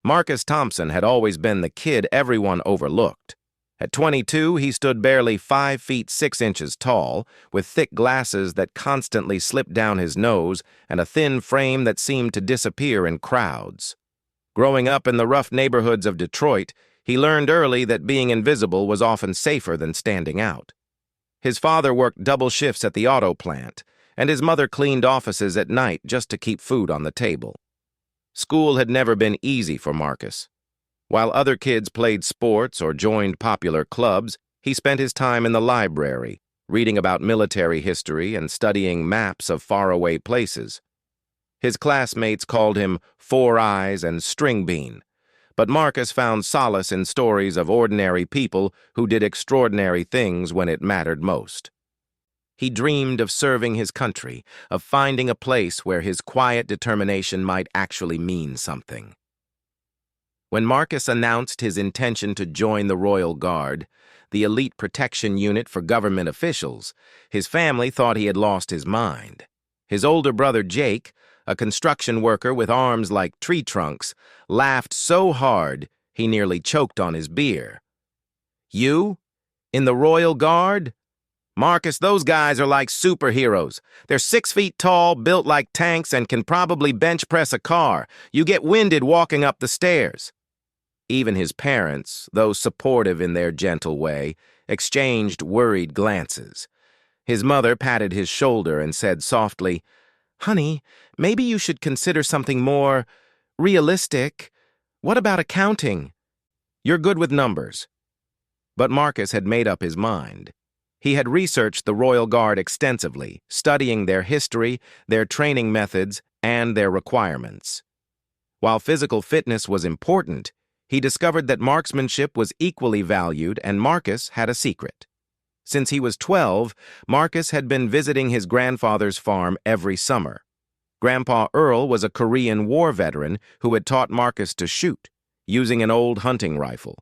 Marcus Thompson had always been the kid everyone overlooked. At 22, he stood barely 5 feet 6 inches tall, with thick glasses that constantly slipped down his nose and a thin frame that seemed to disappear in crowds. Growing up in the rough neighborhoods of Detroit, he learned early that being invisible was often safer than standing out. His father worked double shifts at the auto plant, and his mother cleaned offices at night just to keep food on the table. School had never been easy for Marcus. While other kids played sports or joined popular clubs, he spent his time in the library, reading about military history and studying maps of faraway places. His classmates called him Four Eyes and String Bean, but Marcus found solace in stories of ordinary people who did extraordinary things when it mattered most. He dreamed of serving his country, of finding a place where his quiet determination might actually mean something. When Marcus announced his intention to join the Royal Guard, the elite protection unit for government officials, his family thought he had lost his mind. His older brother Jake, a construction worker with arms like tree trunks, laughed so hard he nearly choked on his beer. "You? In the Royal Guard? Marcus, those guys are like superheroes. They're 6 feet tall, built like tanks, and can probably bench press a car. You get winded walking up the stairs." Even his parents, though supportive in their gentle way, exchanged worried glances. His mother patted his shoulder and said softly, "Honey, maybe you should consider something more realistic. What about accounting? You're good with numbers." But Marcus had made up his mind. He had researched the Royal Guard extensively, studying their history, their training methods, and their requirements. While physical fitness was important, he discovered that marksmanship was equally valued, and Marcus had a secret. Since he was 12, Marcus had been visiting his grandfather's farm every summer. Grandpa Earl was a Korean War veteran who had taught Marcus to shoot, using an old hunting rifle.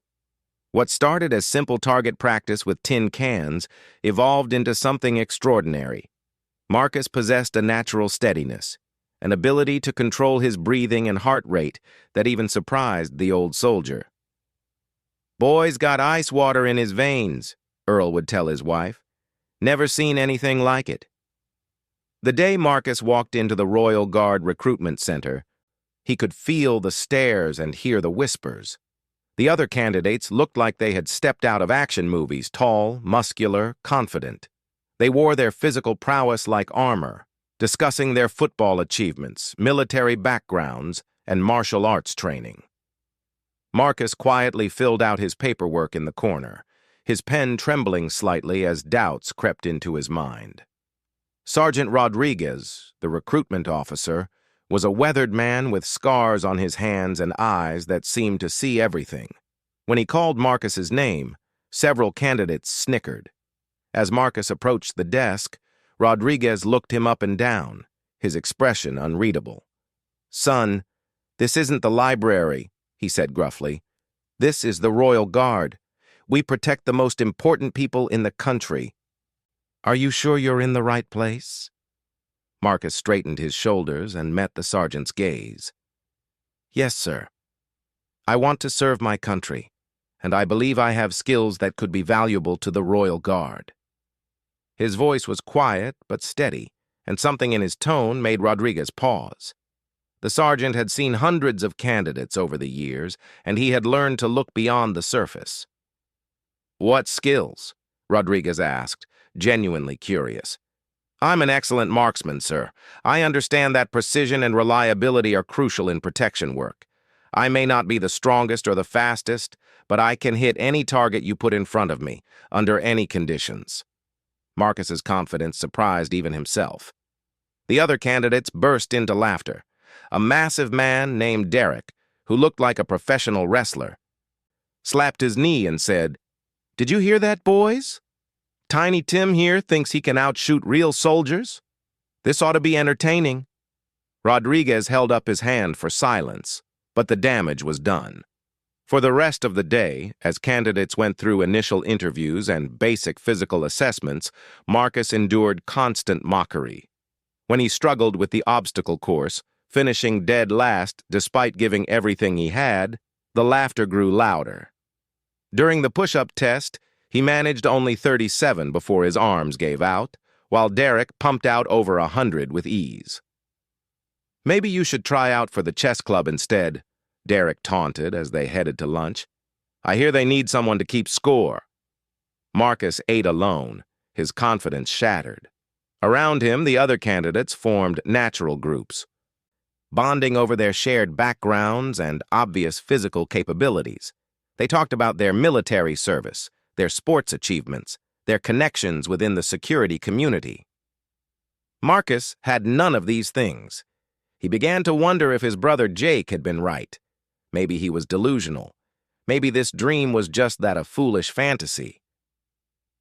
What started as simple target practice with tin cans evolved into something extraordinary. Marcus possessed a natural steadiness, an ability to control his breathing and heart rate that even surprised the old soldier. "Boy's got ice water in his veins," Earl would tell his wife. "Never seen anything like it." The day Marcus walked into the Royal Guard Recruitment Center, he could feel the stares and hear the whispers. The other candidates looked like they had stepped out of action movies, tall, muscular, confident. They wore their physical prowess like armor, discussing their football achievements, military backgrounds, and martial arts training. Marcus quietly filled out his paperwork in the corner, his pen trembling slightly as doubts crept into his mind. Sergeant Rodriguez, the recruitment officer, was a weathered man with scars on his hands and eyes that seemed to see everything. When he called Marcus's name, several candidates snickered. As Marcus approached the desk, Rodriguez looked him up and down, his expression unreadable. "Son, this isn't the library," he said gruffly. "This is the Royal Guard. We protect the most important people in the country. Are you sure you're in the right place?" Marcus straightened his shoulders and met the sergeant's gaze. "Yes, sir. I want to serve my country, and I believe I have skills that could be valuable to the Royal Guard." His voice was quiet but steady, and something in his tone made Rodriguez pause. The sergeant had seen hundreds of candidates over the years, and he had learned to look beyond the surface. "What skills?" Rodriguez asked, genuinely curious. "I'm an excellent marksman, sir. I understand that precision and reliability are crucial in protection work. I may not be the strongest or the fastest, but I can hit any target you put in front of me, under any conditions." Marcus's confidence surprised even himself. The other candidates burst into laughter. A massive man named Derek, who looked like a professional wrestler, slapped his knee and said, "Did you hear that, boys? Tiny Tim here thinks he can outshoot real soldiers? This ought to be entertaining." Rodriguez held up his hand for silence, but the damage was done. For the rest of the day, as candidates went through initial interviews and basic physical assessments, Marcus endured constant mockery. When he struggled with the obstacle course, Finishing dead last, despite giving everything he had, the laughter grew louder. During the push-up test, he managed only 37 before his arms gave out, while Derek pumped out over 100 with ease. "Maybe you should try out for the chess club instead," Derek taunted as they headed to lunch. "I hear they need someone to keep score." Marcus ate alone, his confidence shattered. Around him, the other candidates formed natural groups, bonding over their shared backgrounds and obvious physical capabilities. They talked about their military service, their sports achievements, their connections within the security community. Marcus had none of these things. He began to wonder if his brother Jake had been right. Maybe he was delusional. Maybe this dream was just that a foolish fantasy.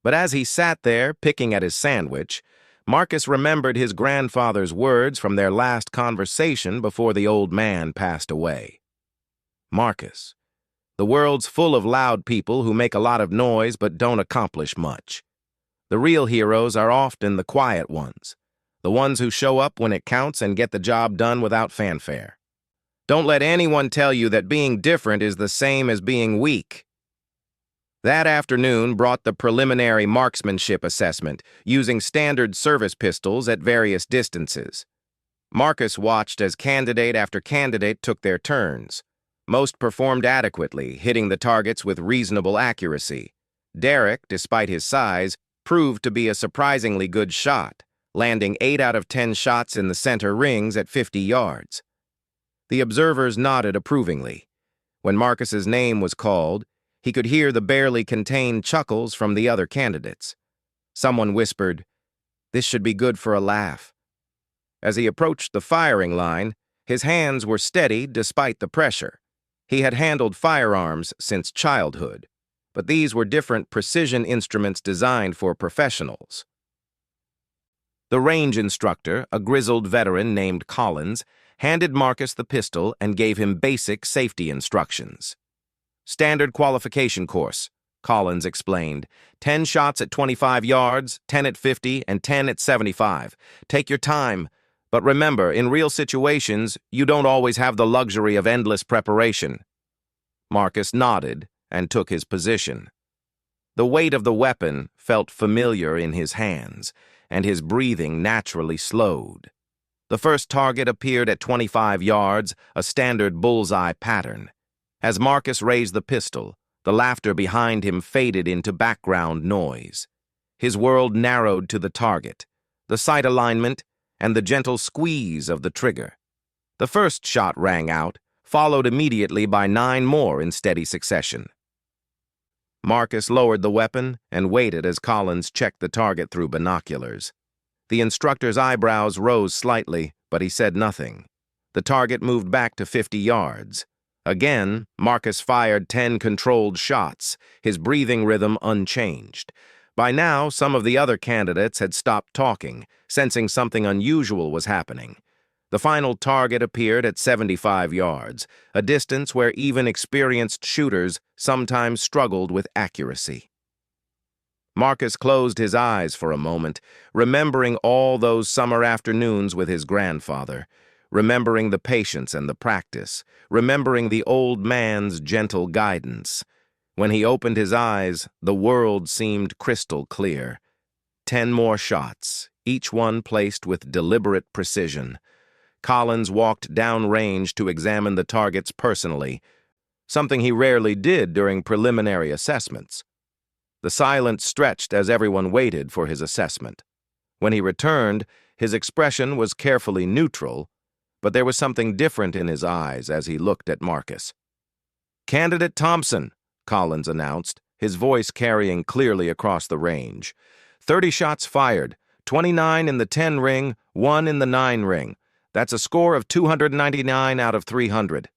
But as he sat there, picking at his sandwich, Marcus remembered his grandfather's words from their last conversation before the old man passed away. "Marcus, the world's full of loud people who make a lot of noise but don't accomplish much. The real heroes are often the quiet ones, the ones who show up when it counts and get the job done without fanfare. Don't let anyone tell you that being different is the same as being weak." That afternoon brought the preliminary marksmanship assessment, using standard service pistols at various distances. Marcus watched as candidate after candidate took their turns. Most performed adequately, hitting the targets with reasonable accuracy. Derek, despite his size, proved to be a surprisingly good shot, landing 8 out of 10 shots in the center rings at 50 yards. The observers nodded approvingly. When Marcus's name was called, he could hear the barely contained chuckles from the other candidates. Someone whispered, "This should be good for a laugh." As he approached the firing line, his hands were steady despite the pressure. He had handled firearms since childhood, but these were different precision instruments designed for professionals. The range instructor, a grizzled veteran named Collins, handed Marcus the pistol and gave him basic safety instructions. "Standard qualification course," Collins explained. 10 shots at 25 yards, 10 at 50, and 10 at 75. Take your time, but remember, in real situations, you don't always have the luxury of endless preparation. Marcus nodded and took his position. The weight of the weapon felt familiar in his hands, and his breathing naturally slowed. The first target appeared at 25 yards, a standard bullseye pattern. As Marcus raised the pistol, the laughter behind him faded into background noise. His world narrowed to the target, the sight alignment, and the gentle squeeze of the trigger. The first shot rang out, followed immediately by 9 more in steady succession. Marcus lowered the weapon and waited as Collins checked the target through binoculars. The instructor's eyebrows rose slightly, but he said nothing. The target moved back to 50 yards. Again, Marcus fired 10 controlled shots, his breathing rhythm unchanged. By now, some of the other candidates had stopped talking, sensing something unusual was happening. The final target appeared at 75 yards, a distance where even experienced shooters sometimes struggled with accuracy. Marcus closed his eyes for a moment, remembering all those summer afternoons with his grandfather, remembering the patience and the practice, remembering the old man's gentle guidance. When he opened his eyes, the world seemed crystal clear. 10 more shots, each one placed with deliberate precision. Collins walked downrange to examine the targets personally, something he rarely did during preliminary assessments. The silence stretched as everyone waited for his assessment. When he returned, his expression was carefully neutral, but there was something different in his eyes as he looked at Marcus. "Candidate Thompson," Collins announced, his voice carrying clearly across the range. 30 shots fired, 29 in the 10 ring, 1 in the 9 ring. That's a score of 299 out of 300.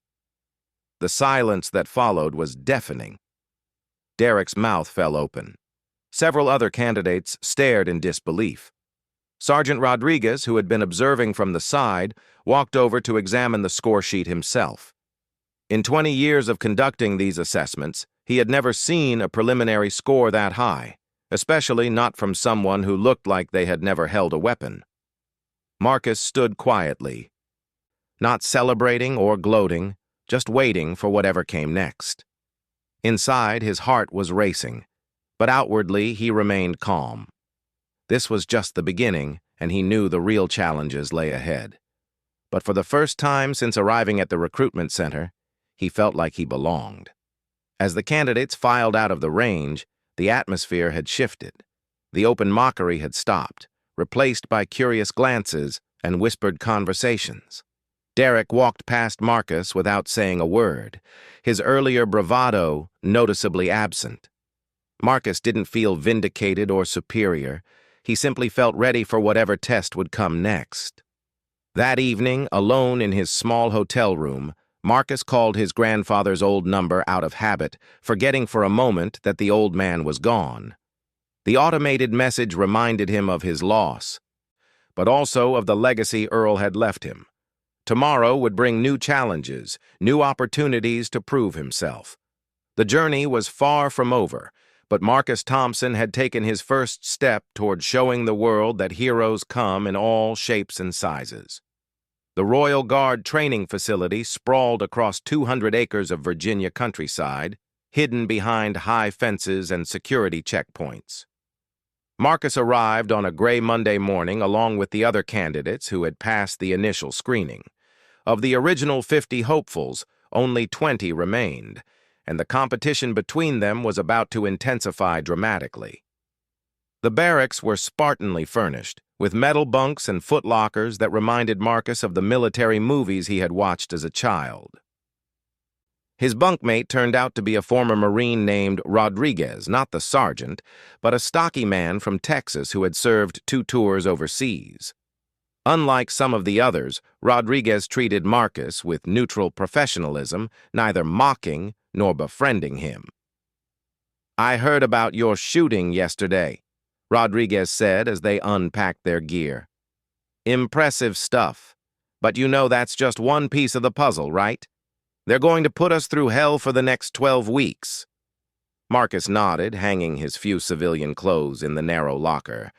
The silence that followed was deafening. Derek's mouth fell open. Several other candidates stared in disbelief. Sergeant Rodriguez, who had been observing from the side, walked over to examine the score sheet himself. In 20 years of conducting these assessments, he had never seen a preliminary score that high, especially not from someone who looked like they had never held a weapon. Marcus stood quietly. not celebrating or gloating, just waiting for whatever came next. Inside, his heart was racing, but outwardly he remained calm. This was just the beginning, and he knew the real challenges lay ahead. But for the first time since arriving at the recruitment center, he felt like he belonged. As the candidates filed out of the range, the atmosphere had shifted. The open mockery had stopped, replaced by curious glances and whispered conversations. Derek walked past Marcus without saying a word, his earlier bravado noticeably absent. Marcus didn't feel vindicated or superior. He simply felt ready for whatever test would come next. That evening, alone in his small hotel room, Marcus called his grandfather's old number out of habit, forgetting for a moment that the old man was gone. The automated message reminded him of his loss, but also of the legacy Earl had left him. Tomorrow would bring new challenges, new opportunities to prove himself. The journey was far from over, but Marcus Thompson had taken his first step toward showing the world that heroes come in all shapes and sizes. The Royal Guard training facility sprawled across 200 acres of Virginia countryside, hidden behind high fences and security checkpoints. Marcus arrived on a gray Monday morning along with the other candidates who had passed the initial screening. Of the original 50 hopefuls, only 20 remained, and the competition between them was about to intensify dramatically. The barracks were spartanly furnished, with metal bunks and footlockers that reminded Marcus of the military movies he had watched as a child. His bunkmate turned out to be a former Marine named Rodriguez, not the sergeant, but a stocky man from Texas who had served 2 tours overseas. Unlike some of the others, Rodriguez treated Marcus with neutral professionalism, neither mocking nor befriending him. "I heard about your shooting yesterday," Rodriguez said as they unpacked their gear. "Impressive stuff, but you know that's just one piece of the puzzle, right? They're going to put us through hell for the next 12 weeks. Marcus nodded, hanging his few civilian clothes in the narrow locker.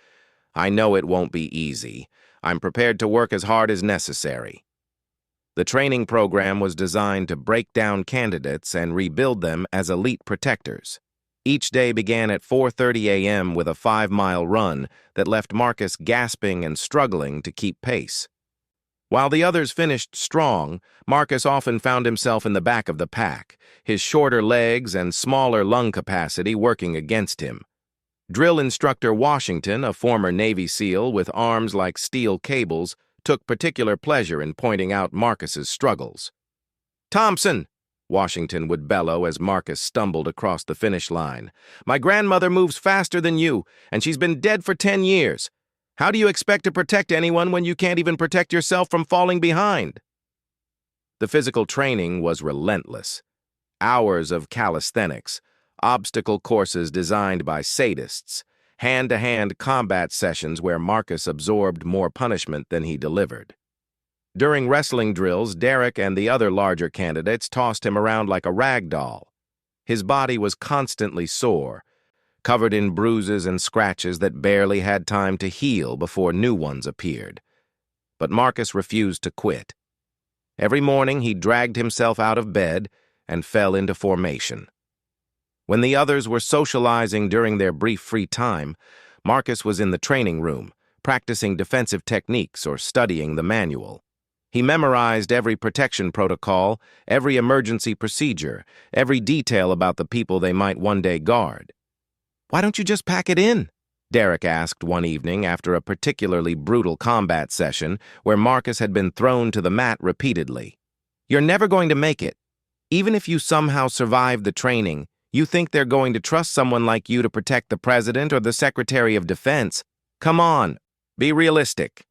"I know it won't be easy. I'm prepared to work as hard as necessary." The training program was designed to break down candidates and rebuild them as elite protectors. Each day began at 4:30 a.m. with a 5-mile run that left Marcus gasping and struggling to keep pace. While the others finished strong, Marcus often found himself in the back of the pack, his shorter legs and smaller lung capacity working against him. Drill instructor Washington, a former Navy SEAL with arms like steel cables, took particular pleasure in pointing out Marcus's struggles. "Thompson," Washington would bellow as Marcus stumbled across the finish line, "my grandmother moves faster than you, and she's been dead for 10 years. How do you expect to protect anyone when you can't even protect yourself from falling behind?" The physical training was relentless. Hours of calisthenics, obstacle courses designed by sadists, hand-to-hand combat sessions where Marcus absorbed more punishment than he delivered. During wrestling drills, Derek and the other larger candidates tossed him around like a rag doll. His body was constantly sore, covered in bruises and scratches that barely had time to heal before new ones appeared. But Marcus refused to quit. Every morning he dragged himself out of bed and fell into formation. When the others were socializing during their brief free time, Marcus was in the training room, practicing defensive techniques or studying the manual. He memorized every protection protocol, every emergency procedure, every detail about the people they might one day guard. "Why don't you just pack it in?" Derek asked one evening after a particularly brutal combat session where Marcus had been thrown to the mat repeatedly. "You're never going to make it. Even if you somehow survive the training, you think they're going to trust someone like you to protect the President or the Secretary of Defense? Come on, be realistic."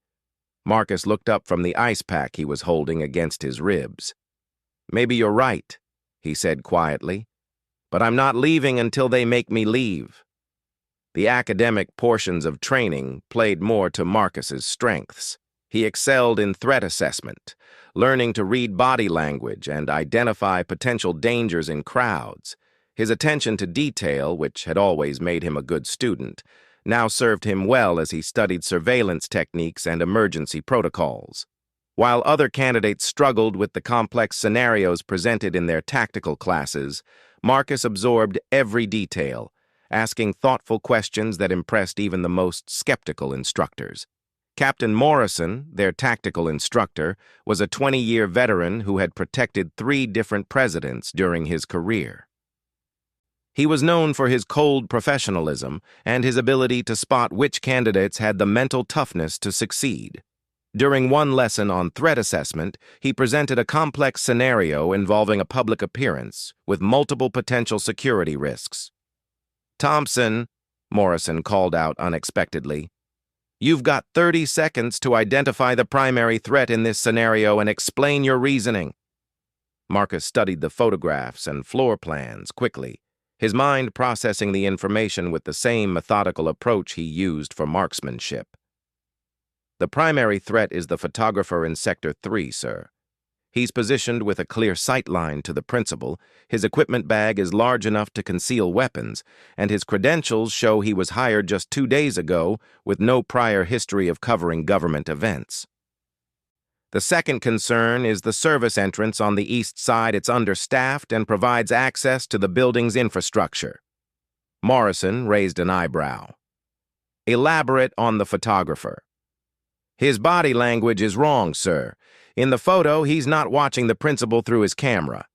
Marcus looked up from the ice pack he was holding against his ribs. "Maybe you're right," he said quietly, "but I'm not leaving until they make me leave." The academic portions of training played more to Marcus's strengths. He excelled in threat assessment, learning to read body language and identify potential dangers in crowds. His attention to detail, which had always made him a good student, now served him well as he studied surveillance techniques and emergency protocols. While other candidates struggled with the complex scenarios presented in their tactical classes, Marcus absorbed every detail, asking thoughtful questions that impressed even the most skeptical instructors. Captain Morrison, their tactical instructor, was a 20-year veteran who had protected 3 different presidents during his career. He was known for his cold professionalism and his ability to spot which candidates had the mental toughness to succeed. During one lesson on threat assessment, he presented a complex scenario involving a public appearance with multiple potential security risks. "Thompson," Morrison called out unexpectedly, "you've got 30 seconds to identify the primary threat in this scenario and explain your reasoning." Marcus studied the photographs and floor plans quickly, his mind processing the information with the same methodical approach he used for marksmanship. "The primary threat is the photographer in Sector 3, sir. He's positioned with a clear sight line to the principal, his equipment bag is large enough to conceal weapons, and his credentials show he was hired just 2 days ago with no prior history of covering government events. The second concern is the service entrance on the east side. It's understaffed and provides access to the building's infrastructure." Morrison raised an eyebrow. "Elaborate on the photographer." "His body language is wrong, sir. In the photo, he's not watching the principal through his camera.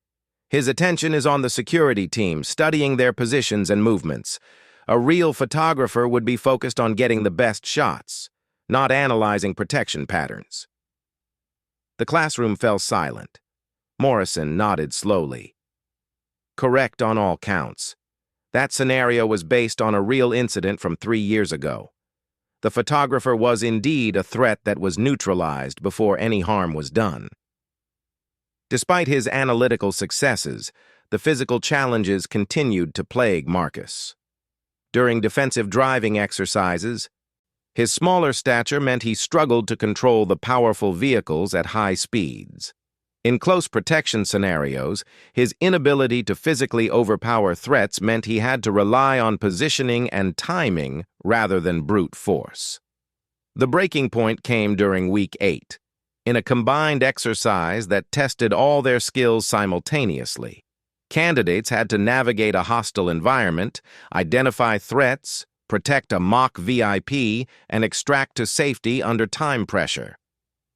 His attention is on the security team, studying their positions and movements. A real photographer would be focused on getting the best shots, not analyzing protection patterns." The classroom fell silent. Morrison nodded slowly. "Correct on all counts. That scenario was based on a real incident from 3 years ago. The photographer was indeed a threat that was neutralized before any harm was done." Despite his analytical successes, the physical challenges continued to plague Marcus. During defensive driving exercises, his smaller stature meant he struggled to control the powerful vehicles at high speeds. In close protection scenarios, his inability to physically overpower threats meant he had to rely on positioning and timing rather than brute force. The breaking point came during Week 8, in a combined exercise that tested all their skills simultaneously. Candidates had to navigate a hostile environment, identify threats, protect a mock VIP, and extract to safety under time pressure.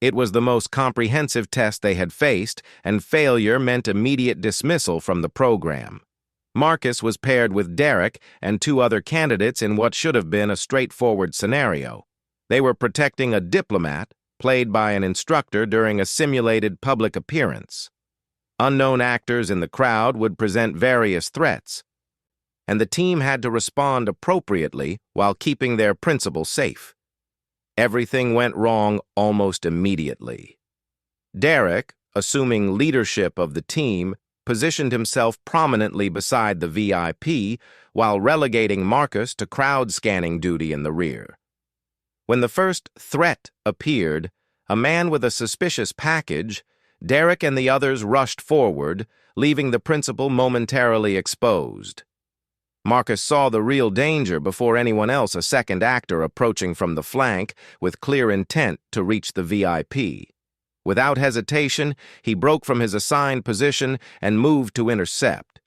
It was the most comprehensive test they had faced, and failure meant immediate dismissal from the program. Marcus was paired with Derek and 2 other candidates in what should have been a straightforward scenario. They were protecting a diplomat, played by an instructor during a simulated public appearance. Unknown actors in the crowd would present various threats, and the team had to respond appropriately while keeping their principal safe. Everything went wrong almost immediately. Derek, assuming leadership of the team, positioned himself prominently beside the VIP while relegating Marcus to crowd scanning duty in the rear. When the first threat appeared, a man with a suspicious package, Derek and the others rushed forward, leaving the principal momentarily exposed. Marcus saw the real danger before anyone else, a second actor approaching from the flank with clear intent to reach the VIP. Without hesitation, he broke from his assigned position and moved to intercept.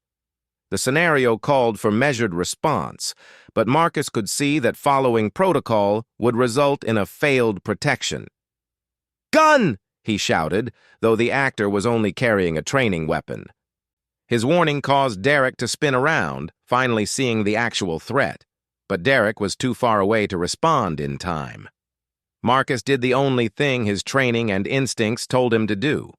The scenario called for measured response, but Marcus could see that following protocol would result in a failed protection. "Gun!" he shouted, though the actor was only carrying a training weapon. His warning caused Derek to spin around, finally seeing the actual threat, but Derek was too far away to respond in time. Marcus did the only thing his training and instincts told him to do.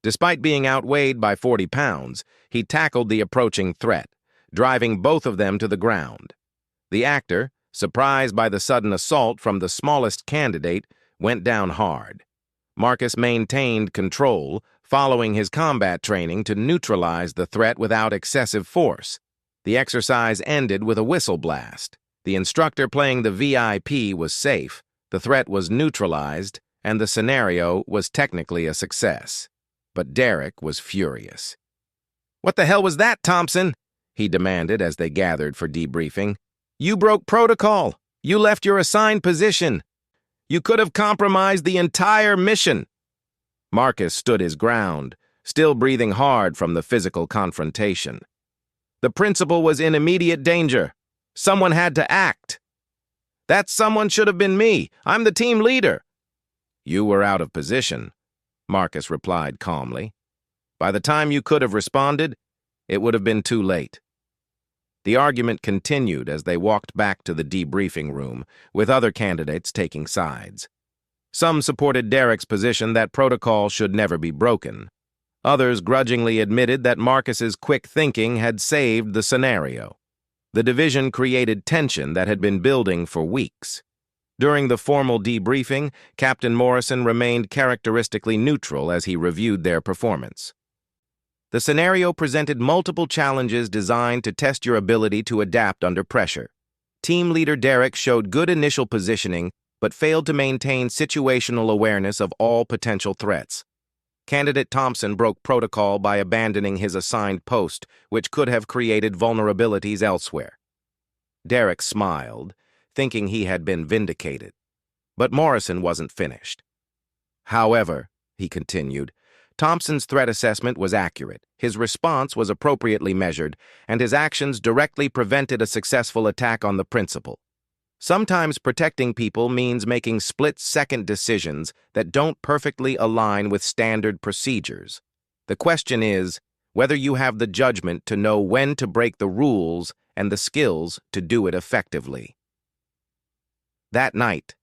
Despite being outweighed by 40 pounds, he tackled the approaching threat, driving both of them to the ground. The actor, surprised by the sudden assault from the smallest candidate, went down hard. Marcus maintained control, following his combat training to neutralize the threat without excessive force. The exercise ended with a whistle blast. The instructor playing the VIP was safe, the threat was neutralized, and the scenario was technically a success. But Derek was furious. "What the hell was that, Thompson?" he demanded as they gathered for debriefing. "You broke protocol. You left your assigned position. You could have compromised the entire mission." Marcus stood his ground, still breathing hard from the physical confrontation. The principal was in immediate danger. Someone had to act. That someone should have been me. I'm the team leader. You were out of position, Marcus replied calmly. By the time you could have responded, it would have been too late. The argument continued as they walked back to the debriefing room, with other candidates taking sides. Some supported Derek's position that protocol should never be broken. Others grudgingly admitted that Marcus's quick thinking had saved the scenario. The division created tension that had been building for weeks. During the formal debriefing, Captain Morrison remained characteristically neutral as he reviewed their performance. The scenario presented multiple challenges designed to test your ability to adapt under pressure. Team leader Derek showed good initial positioning, but failed to maintain situational awareness of all potential threats. Candidate Thompson broke protocol by abandoning his assigned post, which could have created vulnerabilities elsewhere. Derek smiled, thinking he had been vindicated. But Morrison wasn't finished. However, he continued, Thompson's threat assessment was accurate, his response was appropriately measured, and his actions directly prevented a successful attack on the principal. Sometimes protecting people means making split-second decisions that don't perfectly align with standard procedures. The question is whether you have the judgment to know when to break the rules and the skills to do it effectively. That night,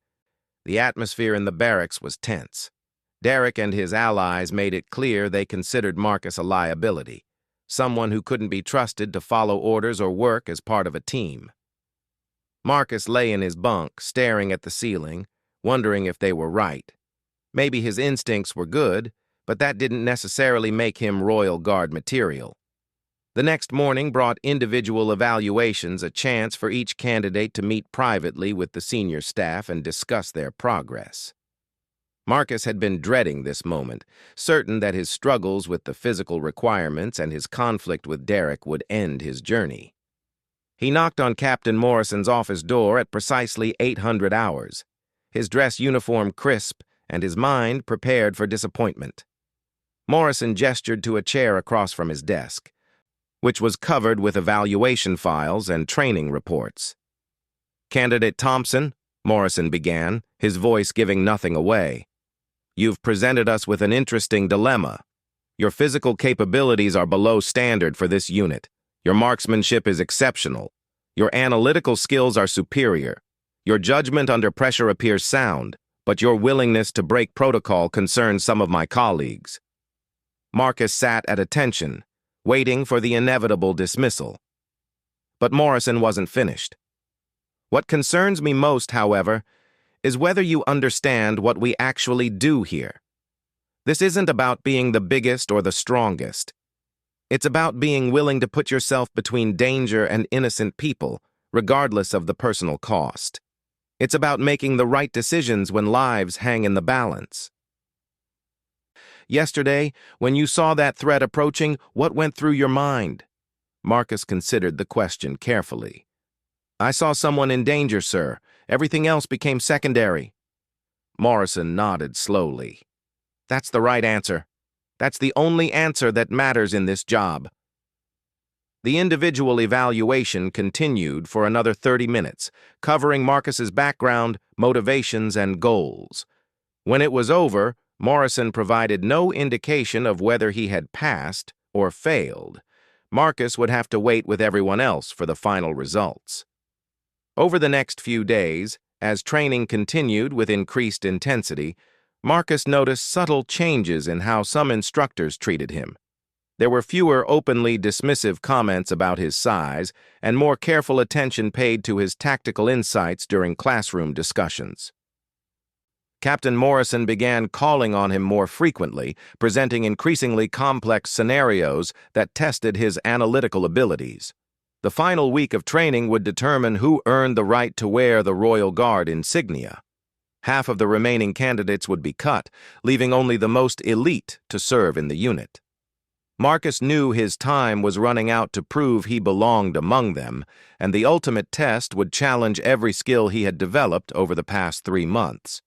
the atmosphere in the barracks was tense. Derek and his allies made it clear they considered Marcus a liability, someone who couldn't be trusted to follow orders or work as part of a team. Marcus lay in his bunk, staring at the ceiling, wondering if they were right. Maybe his instincts were good, but that didn't necessarily make him Royal Guard material. The next morning brought individual evaluations, a chance for each candidate to meet privately with the senior staff and discuss their progress. Marcus had been dreading this moment, certain that his struggles with the physical requirements and his conflict with Derek would end his journey. He knocked on Captain Morrison's office door at precisely 800 hours, his dress uniform crisp and his mind prepared for disappointment. Morrison gestured to a chair across from his desk, which was covered with evaluation files and training reports. "Candidate Thompson," Morrison began, his voice giving nothing away, "you've presented us with an interesting dilemma. Your physical capabilities are below standard for this unit. Your marksmanship is exceptional. Your analytical skills are superior. Your judgment under pressure appears sound, but your willingness to break protocol concerns some of my colleagues." Marcus sat at attention, waiting for the inevitable dismissal. But Morrison wasn't finished. "What concerns me most, however, is whether you understand what we actually do here. This isn't about being the biggest or the strongest. It's about being willing to put yourself between danger and innocent people, regardless of the personal cost. It's about making the right decisions when lives hang in the balance. Yesterday, when you saw that threat approaching, what went through your mind?" Marcus considered the question carefully. "I saw someone in danger, sir. Everything else became secondary." Morrison nodded slowly. "That's the right answer. That's the only answer that matters in this job." The individual evaluation continued for another 30 minutes, covering Marcus's background, motivations, and goals. When it was over, Morrison provided no indication of whether he had passed or failed. Marcus would have to wait with everyone else for the final results. Over the next few days, as training continued with increased intensity, Marcus noticed subtle changes in how some instructors treated him. There were fewer openly dismissive comments about his size and more careful attention paid to his tactical insights during classroom discussions. Captain Morrison began calling on him more frequently, presenting increasingly complex scenarios that tested his analytical abilities. The final week of training would determine who earned the right to wear the Royal Guard insignia. Half of the remaining candidates would be cut, leaving only the most elite to serve in the unit. Marcus knew his time was running out to prove he belonged among them, and the ultimate test would challenge every skill he had developed over the past 3 months.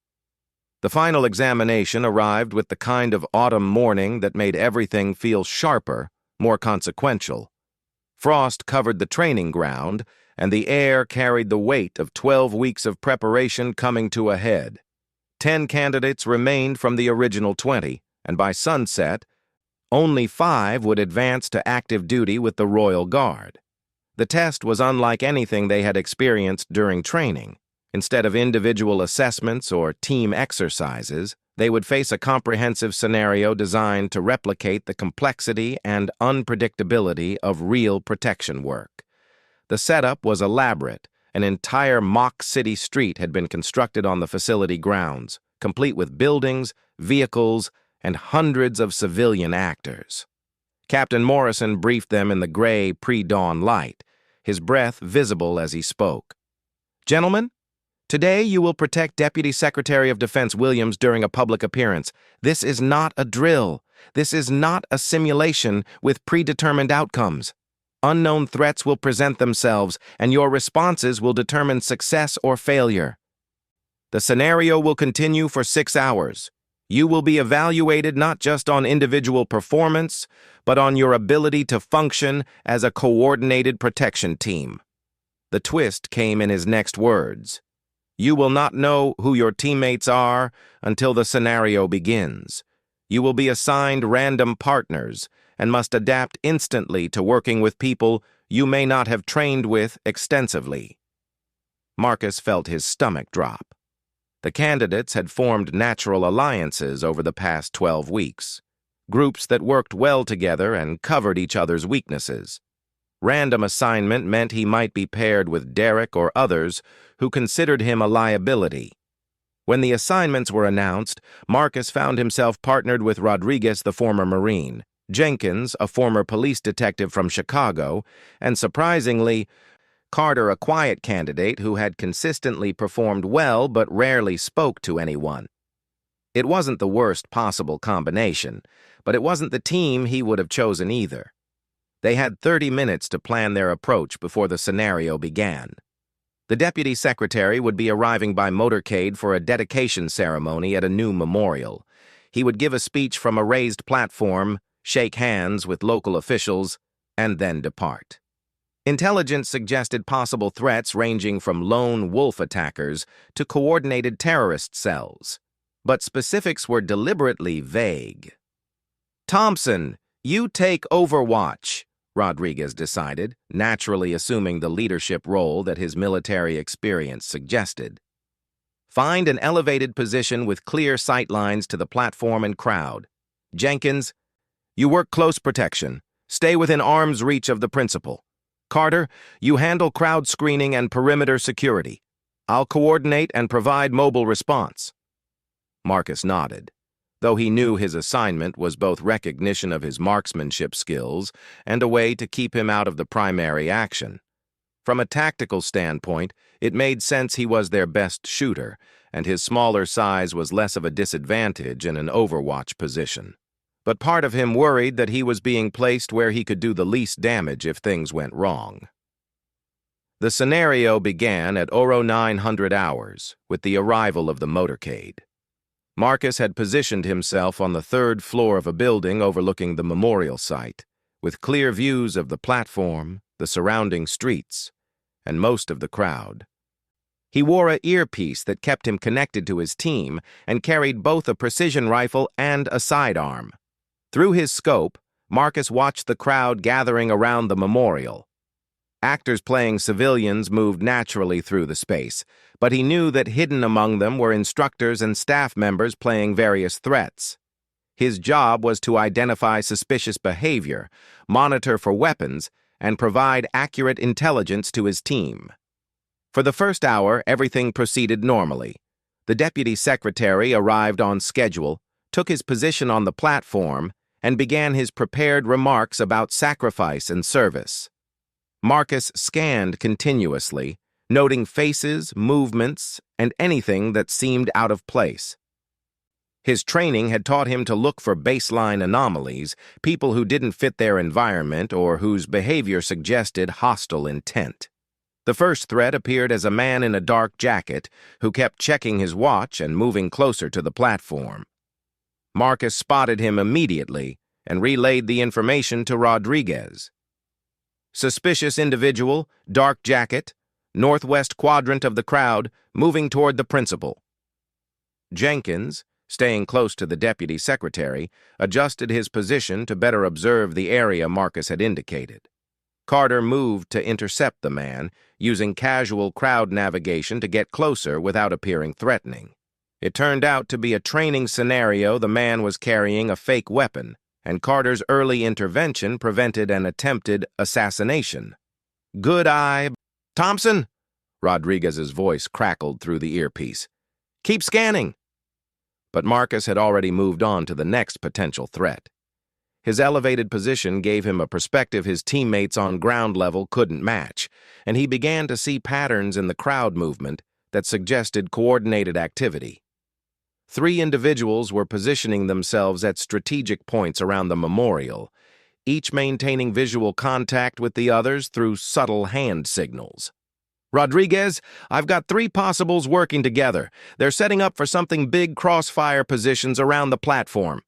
The final examination arrived with the kind of autumn morning that made everything feel sharper, more consequential. Frost covered the training ground, and the air carried the weight of 12 weeks of preparation coming to a head. 10 candidates remained from the original 20, and by sunset, only 5 would advance to active duty with the Royal Guard. The test was unlike anything they had experienced during training. Instead of individual assessments or team exercises, they would face a comprehensive scenario designed to replicate the complexity and unpredictability of real protection work. The setup was elaborate. An entire mock city street had been constructed on the facility grounds, complete with buildings, vehicles, and hundreds of civilian actors. Captain Morrison briefed them in the gray pre-dawn light, his breath visible as he spoke. "Gentlemen, today you will protect Deputy Secretary of Defense Williams during a public appearance. This is not a drill. This is not a simulation with predetermined outcomes. Unknown threats will present themselves, and your responses will determine success or failure. The scenario will continue for 6 hours. You will be evaluated not just on individual performance, but on your ability to function as a coordinated protection team." The twist came in his next words. "You will not know who your teammates are until the scenario begins. You will be assigned random partners and must adapt instantly to working with people you may not have trained with extensively." Marcus felt his stomach drop. The candidates had formed natural alliances over the past 12 weeks, groups that worked well together and covered each other's weaknesses. Random assignment meant he might be paired with Derek or others who considered him a liability. When the assignments were announced, Marcus found himself partnered with Rodriguez, the former Marine, Jenkins, a former police detective from Chicago, and surprisingly, Carter, a quiet candidate who had consistently performed well but rarely spoke to anyone. It wasn't the worst possible combination, but it wasn't the team he would have chosen either. They had 30 minutes to plan their approach before the scenario began. The deputy secretary would be arriving by motorcade for a dedication ceremony at a new memorial. He would give a speech from a raised platform, shake hands with local officials, and then depart. Intelligence suggested possible threats ranging from lone wolf attackers to coordinated terrorist cells, but specifics were deliberately vague. "Thompson, you take Overwatch," Rodriguez decided, naturally assuming the leadership role that his military experience suggested. "Find an elevated position with clear sight lines to the platform and crowd. Jenkins, you work close protection. Stay within arm's reach of the principal. Carter, you handle crowd screening and perimeter security. I'll coordinate and provide mobile response." Marcus nodded, though he knew his assignment was both recognition of his marksmanship skills and a way to keep him out of the primary action. From a tactical standpoint, it made sense he was their best shooter, and his smaller size was less of a disadvantage in an Overwatch position. But part of him worried that he was being placed where he could do the least damage if things went wrong. The scenario began at 0900 hours with the arrival of the motorcade. Marcus had positioned himself on the 3rd floor of a building overlooking the memorial site, with clear views of the platform, the surrounding streets, and most of the crowd. He wore an earpiece that kept him connected to his team and carried both a precision rifle and a sidearm. Through his scope, Marcus watched the crowd gathering around the memorial. Actors playing civilians moved naturally through the space, but he knew that hidden among them were instructors and staff members playing various threats. His job was to identify suspicious behavior, monitor for weapons, and provide accurate intelligence to his team. For the first hour, everything proceeded normally. The deputy secretary arrived on schedule, took his position on the platform, and began his prepared remarks about sacrifice and service. Marcus scanned continuously, noting faces, movements, and anything that seemed out of place. His training had taught him to look for baseline anomalies, people who didn't fit their environment or whose behavior suggested hostile intent. The first threat appeared as a man in a dark jacket who kept checking his watch and moving closer to the platform. Marcus spotted him immediately and relayed the information to Rodriguez. Suspicious individual, dark jacket, northwest quadrant of the crowd, moving toward the principal. Jenkins, staying close to the deputy secretary, adjusted his position to better observe the area Marcus had indicated. Carter moved to intercept the man, using casual crowd navigation to get closer without appearing threatening. It turned out to be a training scenario. The man was carrying a fake weapon, and Carter's early intervention prevented an attempted assassination. "Good eye, Thompson?" Rodriguez's voice crackled through the earpiece. "Keep scanning." But Marcus had already moved on to the next potential threat. His elevated position gave him a perspective his teammates on ground level couldn't match, and he began to see patterns in the crowd movement that suggested coordinated activity. 3 individuals were positioning themselves at strategic points around the memorial, each maintaining visual contact with the others through subtle hand signals. "Rodriguez, I've got 3 possibles working together. They're setting up for something big crossfire positions around the platform."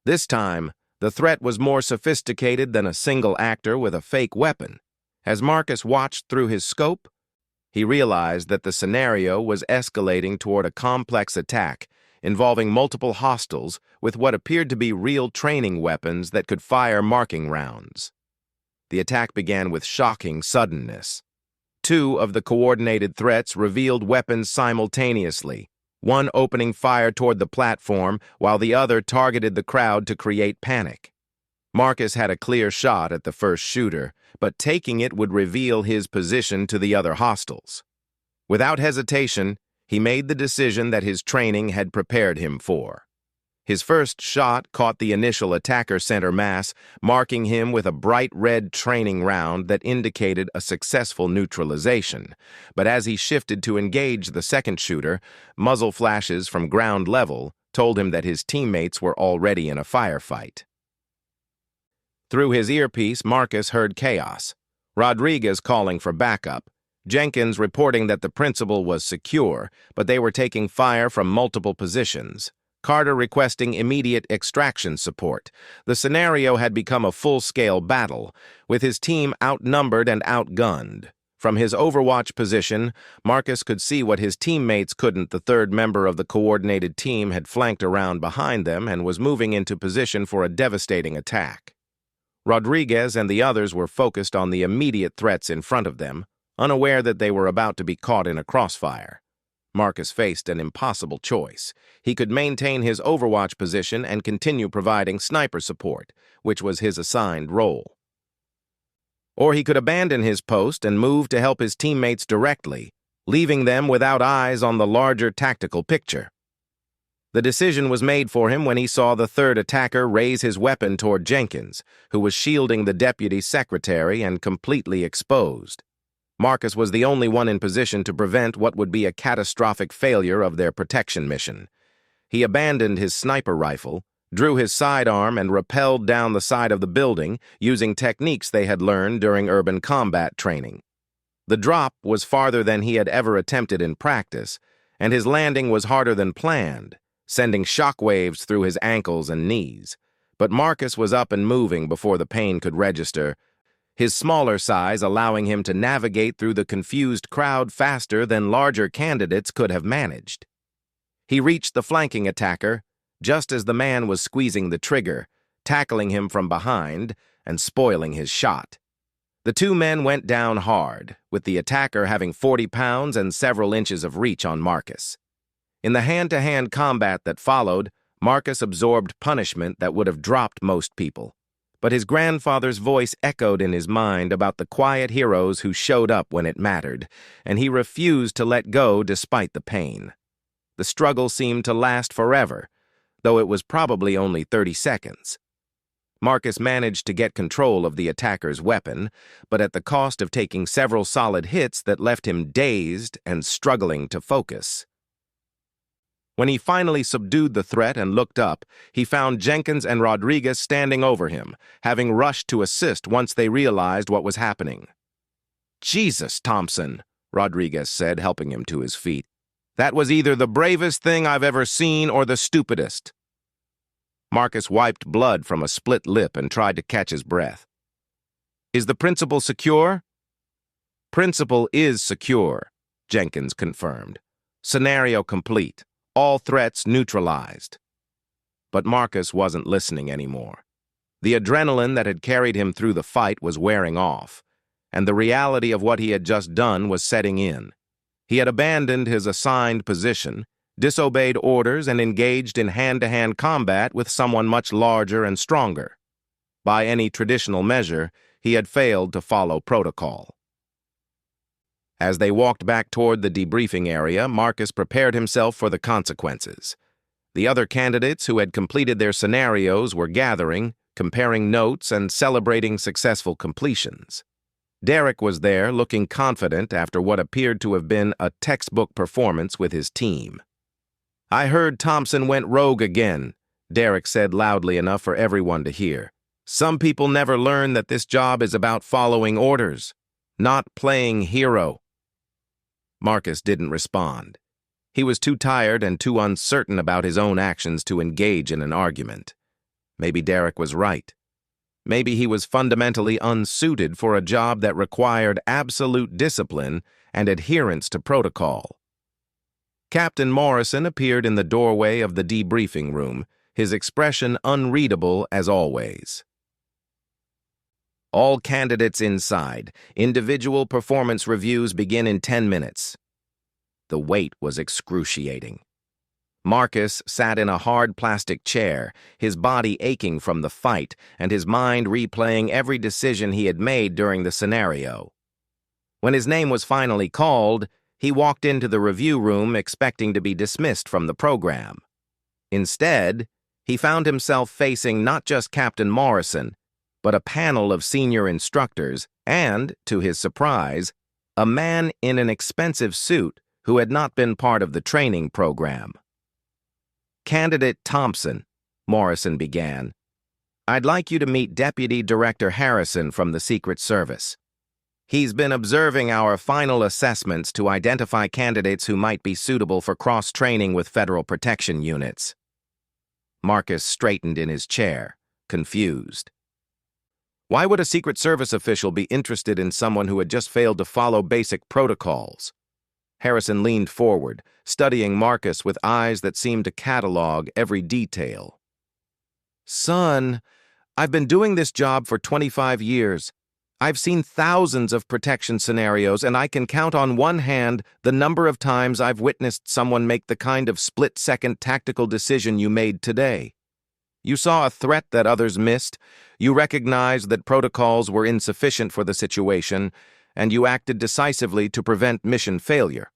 This time, the threat was more sophisticated than a single actor with a fake weapon. As Marcus watched through his scope, he realized that the scenario was escalating toward a complex attack involving multiple hostiles with what appeared to be real training weapons that could fire marking rounds. The attack began with shocking suddenness. 2 of the coordinated threats revealed weapons simultaneously, one opening fire toward the platform while the other targeted the crowd to create panic. Marcus had a clear shot at the first shooter, but taking it would reveal his position to the other hostiles. Without hesitation, he made the decision that his training had prepared him for. His first shot caught the initial attacker center mass, marking him with a bright red training round that indicated a successful neutralization. But as he shifted to engage the second shooter, muzzle flashes from ground level told him that his teammates were already in a firefight. Through his earpiece, Marcus heard chaos. Rodriguez calling for backup, Jenkins reporting that the principal was secure, but they were taking fire from multiple positions. Carter requesting immediate extraction support. The scenario had become a full-scale battle, with his team outnumbered and outgunned. From his overwatch position, Marcus could see what his teammates couldn't. The third member of the coordinated team had flanked around behind them and was moving into position for a devastating attack. Rodriguez and the others were focused on the immediate threats in front of them, unaware that they were about to be caught in a crossfire. Marcus faced an impossible choice. He could maintain his overwatch position and continue providing sniper support, which was his assigned role. Or he could abandon his post and move to help his teammates directly, leaving them without eyes on the larger tactical picture. The decision was made for him when he saw the third attacker raise his weapon toward Jenkins, who was shielding the deputy secretary and completely exposed. Marcus was the only one in position to prevent what would be a catastrophic failure of their protection mission. He abandoned his sniper rifle, drew his sidearm, and rappelled down the side of the building using techniques they had learned during urban combat training. The drop was farther than he had ever attempted in practice, and his landing was harder than planned, sending shockwaves through his ankles and knees. But Marcus was up and moving before the pain could register, his smaller size allowing him to navigate through the confused crowd faster than larger candidates could have managed. He reached the flanking attacker just as the man was squeezing the trigger, tackling him from behind and spoiling his shot. The 2 men went down hard, with the attacker having 40 pounds and several inches of reach on Marcus. In the hand-to-hand combat that followed, Marcus absorbed punishment that would have dropped most people. But his grandfather's voice echoed in his mind about the quiet heroes who showed up when it mattered, and he refused to let go despite the pain. The struggle seemed to last forever, though it was probably only 30 seconds. Marcus managed to get control of the attacker's weapon, but at the cost of taking several solid hits that left him dazed and struggling to focus. When he finally subdued the threat and looked up, he found Jenkins and Rodriguez standing over him, having rushed to assist once they realized what was happening. Jesus, Thompson, Rodriguez said, helping him to his feet. That was either the bravest thing I've ever seen or the stupidest. Marcus wiped blood from a split lip and tried to catch his breath. Is the principal secure? Principal is secure, Jenkins confirmed. Scenario complete. All threats neutralized. But Marcus wasn't listening anymore. The adrenaline that had carried him through the fight was wearing off, and the reality of what he had just done was setting in. He had abandoned his assigned position, disobeyed orders, and engaged in hand-to-hand combat with someone much larger and stronger. By any traditional measure, he had failed to follow protocol. As they walked back toward the debriefing area, Marcus prepared himself for the consequences. The other candidates who had completed their scenarios were gathering, comparing notes, and celebrating successful completions. Derek was there, looking confident after what appeared to have been a textbook performance with his team. I heard Thompson went rogue again, Derek said loudly enough for everyone to hear. Some people never learn that this job is about following orders, not playing hero. Marcus didn't respond. He was too tired and too uncertain about his own actions to engage in an argument. Maybe Derek was right. Maybe he was fundamentally unsuited for a job that required absolute discipline and adherence to protocol. Captain Morrison appeared in the doorway of the debriefing room, his expression unreadable as always. All candidates inside. Individual performance reviews begin in 10 minutes. The wait was excruciating. Marcus sat in a hard plastic chair, his body aching from the fight and his mind replaying every decision he had made during the scenario. When his name was finally called, he walked into the review room expecting to be dismissed from the program. Instead, he found himself facing not just Captain Morrison, but a panel of senior instructors and, to his surprise, a man in an expensive suit who had not been part of the training program. Candidate Thompson, Morrison began, I'd like you to meet Deputy Director Harrison from the Secret Service. He's been observing our final assessments to identify candidates who might be suitable for cross-training with federal protection units. Marcus straightened in his chair, confused. Why would a Secret Service official be interested in someone who had just failed to follow basic protocols? Harrison leaned forward, studying Marcus with eyes that seemed to catalog every detail. Son, I've been doing this job for 25 years. I've seen thousands of protection scenarios, and I can count on one hand the number of times I've witnessed someone make the kind of split-second tactical decision you made today. You saw a threat that others missed, you recognized that protocols were insufficient for the situation, and you acted decisively to prevent mission failure.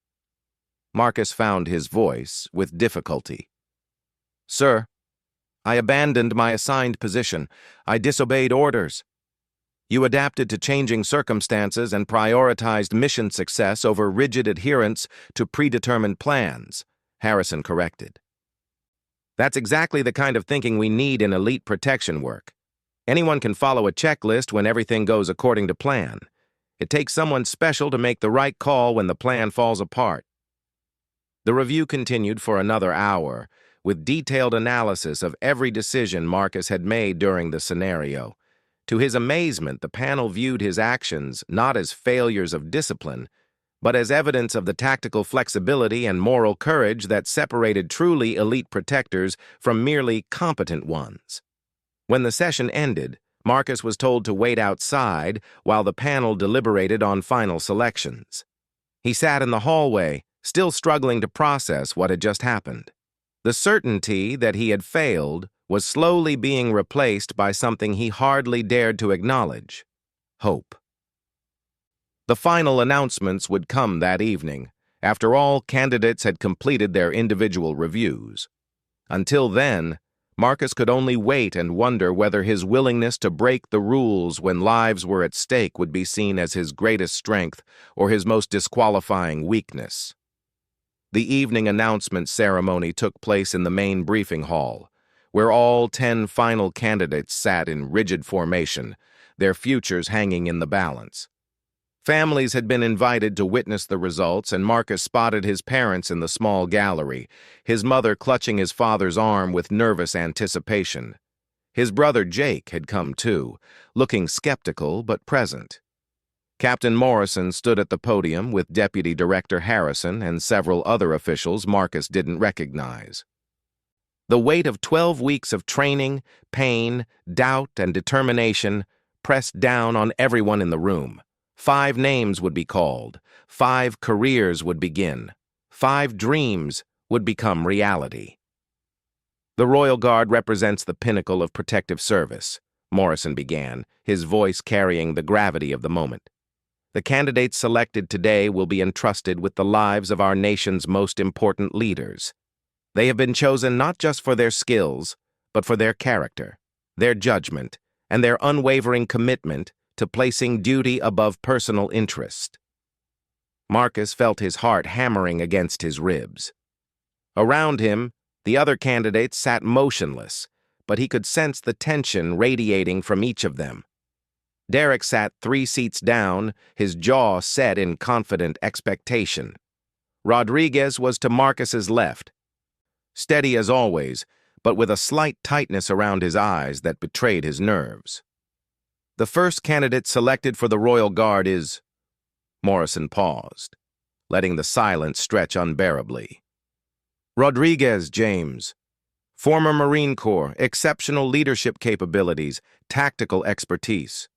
Marcus found his voice with difficulty. Sir, I abandoned my assigned position. I disobeyed orders. You adapted to changing circumstances and prioritized mission success over rigid adherence to predetermined plans, Harrison corrected. That's exactly the kind of thinking we need in elite protection work. Anyone can follow a checklist when everything goes according to plan. It takes someone special to make the right call when the plan falls apart. The review continued for another hour, with detailed analysis of every decision Marcus had made during the scenario. To his amazement, the panel viewed his actions not as failures of discipline, but as evidence of the tactical flexibility and moral courage that separated truly elite protectors from merely competent ones. When the session ended, Marcus was told to wait outside while the panel deliberated on final selections. He sat in the hallway, still struggling to process what had just happened. The certainty that he had failed was slowly being replaced by something he hardly dared to acknowledge: hope. The final announcements would come that evening, after all candidates had completed their individual reviews. Until then, Marcus could only wait and wonder whether his willingness to break the rules when lives were at stake would be seen as his greatest strength or his most disqualifying weakness. The evening announcement ceremony took place in the main briefing hall, where all 10 final candidates sat in rigid formation, their futures hanging in the balance. Families had been invited to witness the results, and Marcus spotted his parents in the small gallery, his mother clutching his father's arm with nervous anticipation. His brother Jake had come too, looking skeptical but present. Captain Morrison stood at the podium with Deputy Director Harrison and several other officials Marcus didn't recognize. The weight of 12 weeks of training, pain, doubt, and determination pressed down on everyone in the room. 5 names would be called, 5 careers would begin, 5 dreams would become reality. The Royal Guard represents the pinnacle of protective service, Morrison began, his voice carrying the gravity of the moment. The candidates selected today will be entrusted with the lives of our nation's most important leaders. They have been chosen not just for their skills, but for their character, their judgment, and their unwavering commitment to placing duty above personal interest. Marcus felt his heart hammering against his ribs. Around him, the other candidates sat motionless, but he could sense the tension radiating from each of them. Derek sat 3 seats down, his jaw set in confident expectation. Rodriguez was to Marcus's left, steady as always, but with a slight tightness around his eyes that betrayed his nerves. The first candidate selected for the Royal Guard is... Morrison paused, letting the silence stretch unbearably. Rodriguez, James. Former Marine Corps, exceptional leadership capabilities, tactical expertise.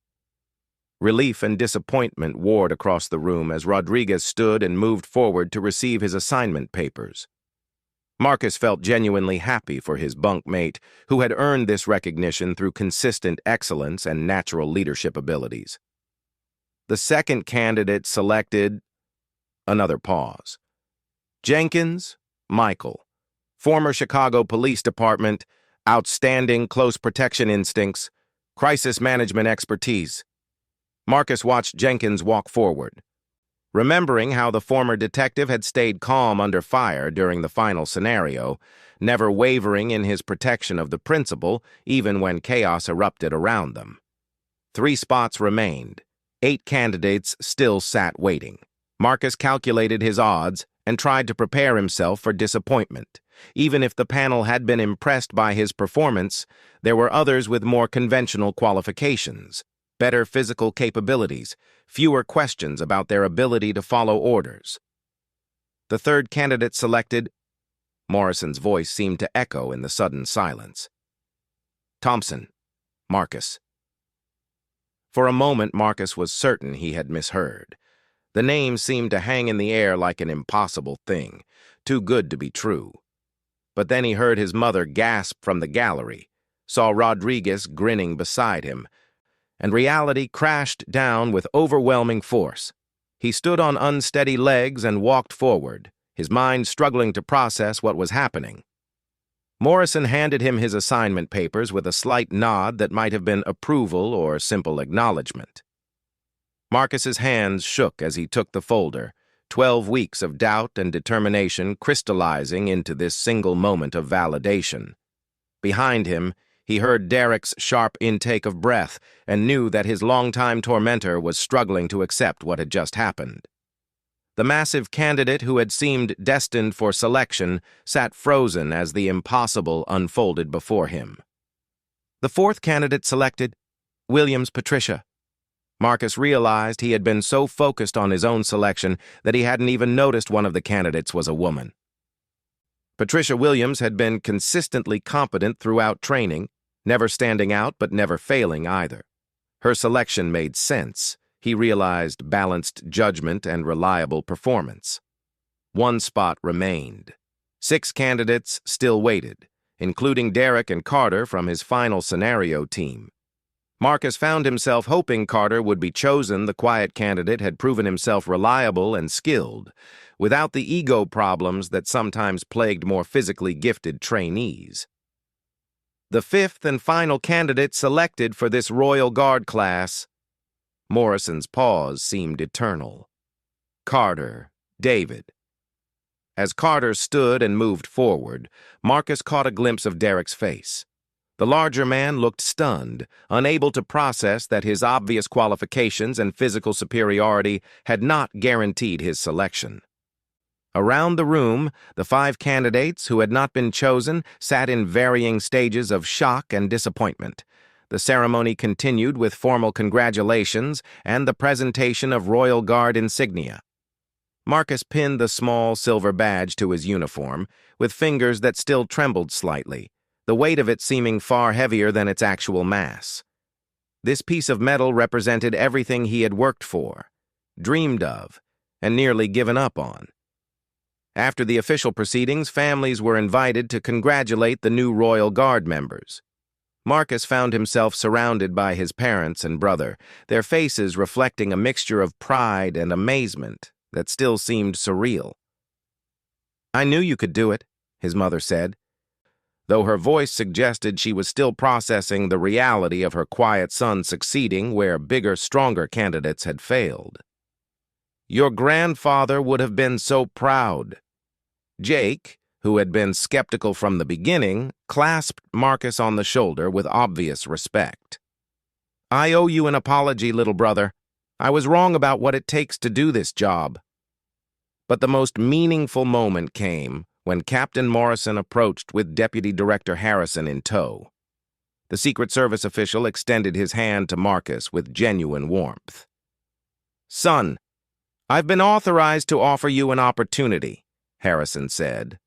Relief and disappointment warred across the room as Rodriguez stood and moved forward to receive his assignment papers. Marcus felt genuinely happy for his bunkmate, who had earned this recognition through consistent excellence and natural leadership abilities. The second candidate selected... Another pause. Jenkins, Michael. Former Chicago Police Department, outstanding close protection instincts, crisis management expertise. Marcus watched Jenkins walk forward. Remembering how the former detective had stayed calm under fire during the final scenario, never wavering in his protection of the principal, even when chaos erupted around them. 3 spots remained. 8 candidates still sat waiting. Marcus calculated his odds and tried to prepare himself for disappointment. Even if the panel had been impressed by his performance, there were others with more conventional qualifications, better physical capabilities, fewer questions about their ability to follow orders. The third candidate selected... Morrison's voice seemed to echo in the sudden silence. Thompson, Marcus. For a moment, Marcus was certain he had misheard. The name seemed to hang in the air like an impossible thing, too good to be true. But then he heard his mother gasp from the gallery, saw Rodriguez grinning beside him, and reality crashed down with overwhelming force. He stood on unsteady legs and walked forward, his mind struggling to process what was happening. Morrison handed him his assignment papers with a slight nod that might have been approval or simple acknowledgement. Marcus's hands shook as he took the folder, 12 weeks of doubt and determination crystallizing into this single moment of validation. Behind him, he heard Derek's sharp intake of breath and knew that his longtime tormentor was struggling to accept what had just happened. The massive candidate who had seemed destined for selection sat frozen as the impossible unfolded before him. The fourth candidate selected, Williams Patricia. Marcus realized he had been so focused on his own selection that he hadn't even noticed one of the candidates was a woman. Patricia Williams had been consistently competent throughout training, never standing out but never failing either. Her selection made sense. He realized balanced judgment and reliable performance. 1 spot remained. 6 candidates still waited, including Derek and Carter from his final scenario team. Marcus found himself hoping Carter would be chosen. The quiet candidate had proven himself reliable and skilled, without the ego problems that sometimes plagued more physically gifted trainees. The 5th and final candidate selected for this Royal Guard class. Morrison's pause seemed eternal. Carter, David. As Carter stood and moved forward, Marcus caught a glimpse of Derek's face. The larger man looked stunned, unable to process that his obvious qualifications and physical superiority had not guaranteed his selection. Around the room, the 5 candidates who had not been chosen sat in varying stages of shock and disappointment. The ceremony continued with formal congratulations and the presentation of Royal Guard insignia. Marcus pinned the small silver badge to his uniform, with fingers that still trembled slightly, the weight of it seeming far heavier than its actual mass. This piece of metal represented everything he had worked for, dreamed of, and nearly given up on. After the official proceedings, families were invited to congratulate the new Royal Guard members. Marcus found himself surrounded by his parents and brother, their faces reflecting a mixture of pride and amazement that still seemed surreal. "I knew you could do it," his mother said, though her voice suggested she was still processing the reality of her quiet son succeeding where bigger, stronger candidates had failed. "Your grandfather would have been so proud." Jake, who had been skeptical from the beginning, clasped Marcus on the shoulder with obvious respect. "I owe you an apology, little brother. I was wrong about what it takes to do this job." But the most meaningful moment came when Captain Morrison approached with Deputy Director Harrison in tow. The Secret Service official extended his hand to Marcus with genuine warmth. "Son, I've been authorized to offer you an opportunity," Harrison said.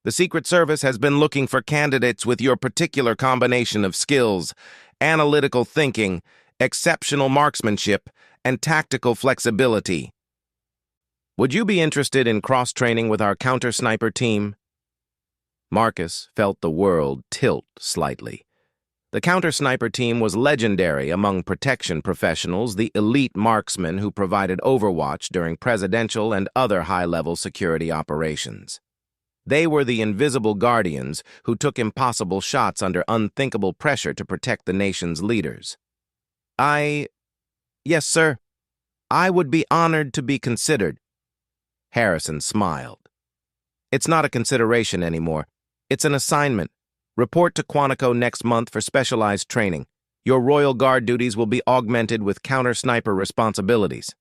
"The Secret Service has been looking for candidates with your particular combination of skills, analytical thinking, exceptional marksmanship, and tactical flexibility. Would you be interested in cross-training with our counter-sniper team?" Marcus felt the world tilt slightly. The counter-sniper team was legendary among protection professionals, the elite marksmen who provided overwatch during presidential and other high-level security operations. They were the invisible guardians who took impossible shots under unthinkable pressure to protect the nation's leaders. Yes, sir. I would be honored to be considered." Harrison smiled. "It's not a consideration anymore. It's an assignment. Report to Quantico next month for specialized training. Your Royal Guard duties will be augmented with counter-sniper responsibilities."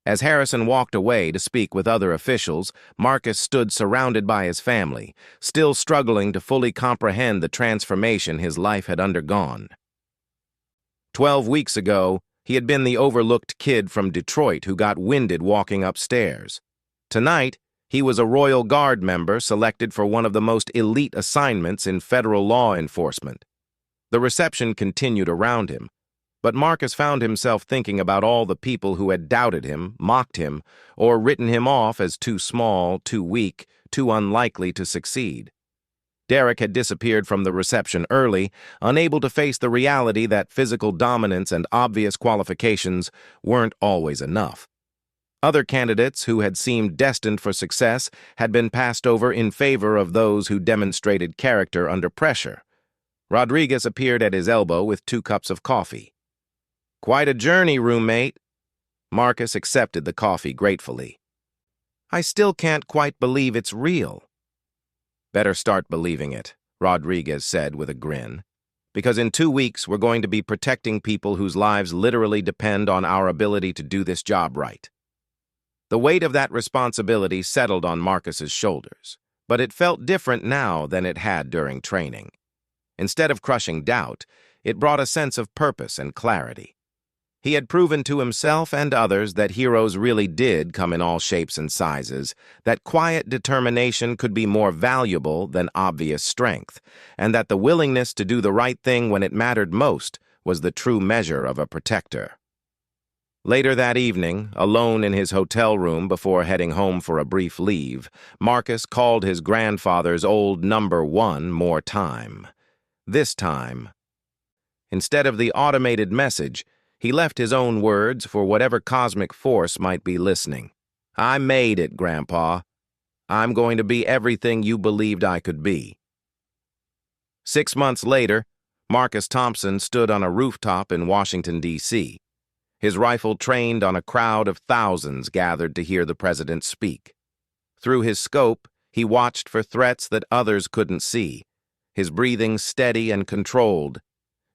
As Harrison walked away to speak with other officials, Marcus stood surrounded by his family, still struggling to fully comprehend the transformation his life had undergone. 12 weeks ago, he had been the overlooked kid from Detroit who got winded walking upstairs. Tonight, he was a Royal Guard member selected for one of the most elite assignments in federal law enforcement. The reception continued around him, but Marcus found himself thinking about all the people who had doubted him, mocked him, or written him off as too small, too weak, too unlikely to succeed. Derek had disappeared from the reception early, unable to face the reality that physical dominance and obvious qualifications weren't always enough. Other candidates who had seemed destined for success had been passed over in favor of those who demonstrated character under pressure. Rodriguez appeared at his elbow with 2 cups of coffee. "Quite a journey, roommate." Marcus accepted the coffee gratefully. "I still can't quite believe it's real." "Better start believing it," Rodriguez said with a grin. "Because in 2 weeks we're going to be protecting people whose lives literally depend on our ability to do this job right." The weight of that responsibility settled on Marcus's shoulders, but it felt different now than it had during training. Instead of crushing doubt, it brought a sense of purpose and clarity. He had proven to himself and others that heroes really did come in all shapes and sizes, that quiet determination could be more valuable than obvious strength, and that the willingness to do the right thing when it mattered most was the true measure of a protector. Later that evening, alone in his hotel room before heading home for a brief leave, Marcus called his grandfather's old number 1 more time. This time, instead of the automated message, he left his own words for whatever cosmic force might be listening. "I made it, Grandpa. I'm going to be everything you believed I could be." 6 months later, Marcus Thompson stood on a rooftop in Washington, D.C., his rifle trained on a crowd of thousands gathered to hear the president speak. Through his scope, he watched for threats that others couldn't see, his breathing steady and controlled,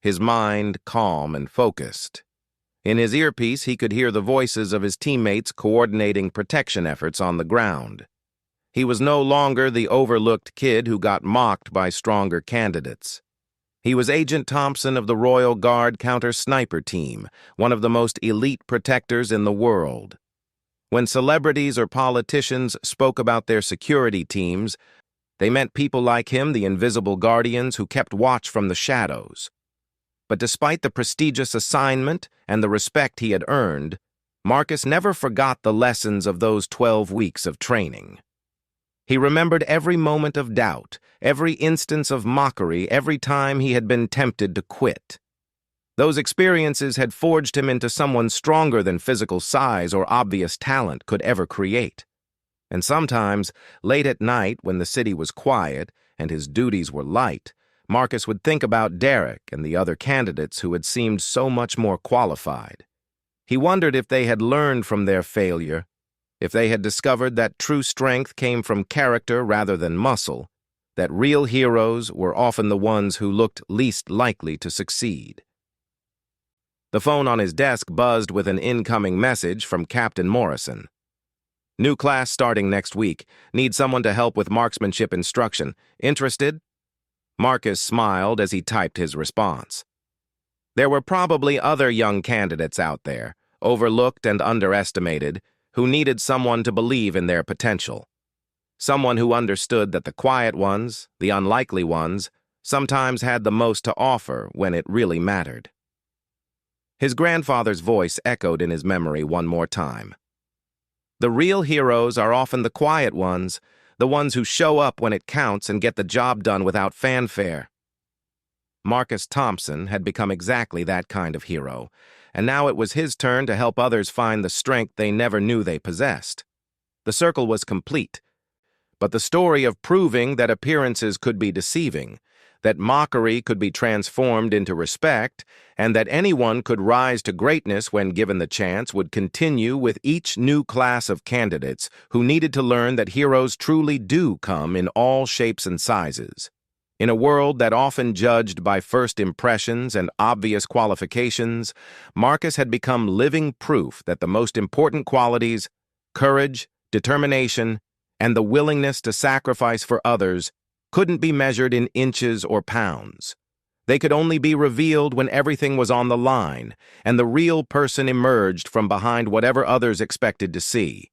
his mind calm and focused. In his earpiece, he could hear the voices of his teammates coordinating protection efforts on the ground. He was no longer the overlooked kid who got mocked by stronger candidates. He was Agent Thompson of the Royal Guard Counter-Sniper Team, one of the most elite protectors in the world. When celebrities or politicians spoke about their security teams, they meant people like him, the invisible guardians who kept watch from the shadows. But despite the prestigious assignment and the respect he had earned, Marcus never forgot the lessons of those 12 weeks of training. He remembered every moment of doubt, every instance of mockery, every time he had been tempted to quit. Those experiences had forged him into someone stronger than physical size or obvious talent could ever create. And sometimes, late at night when the city was quiet and his duties were light, Marcus would think about Derek and the other candidates who had seemed so much more qualified. He wondered if they had learned from their failure, if they had discovered that true strength came from character rather than muscle, that real heroes were often the ones who looked least likely to succeed. The phone on his desk buzzed with an incoming message from Captain Morrison. "New class starting next week. Need someone to help with marksmanship instruction. Interested?" Marcus smiled as he typed his response. There were probably other young candidates out there, overlooked and underestimated, who needed someone to believe in their potential. Someone who understood that the quiet ones, the unlikely ones, sometimes had the most to offer when it really mattered. His grandfather's voice echoed in his memory one more time. The real heroes are often the quiet ones, the ones who show up when it counts and get the job done without fanfare. Marcus Thompson had become exactly that kind of hero, and now it was his turn to help others find the strength they never knew they possessed. The circle was complete, but the story of proving that appearances could be deceiving, that mockery could be transformed into respect, and that anyone could rise to greatness when given the chance would continue with each new class of candidates who needed to learn that heroes truly do come in all shapes and sizes. In a world that often judged by first impressions and obvious qualifications, Marcus had become living proof that the most important qualities, courage, determination, and the willingness to sacrifice for others, couldn't be measured in inches or pounds. They could only be revealed when everything was on the line, and the real person emerged from behind whatever others expected to see.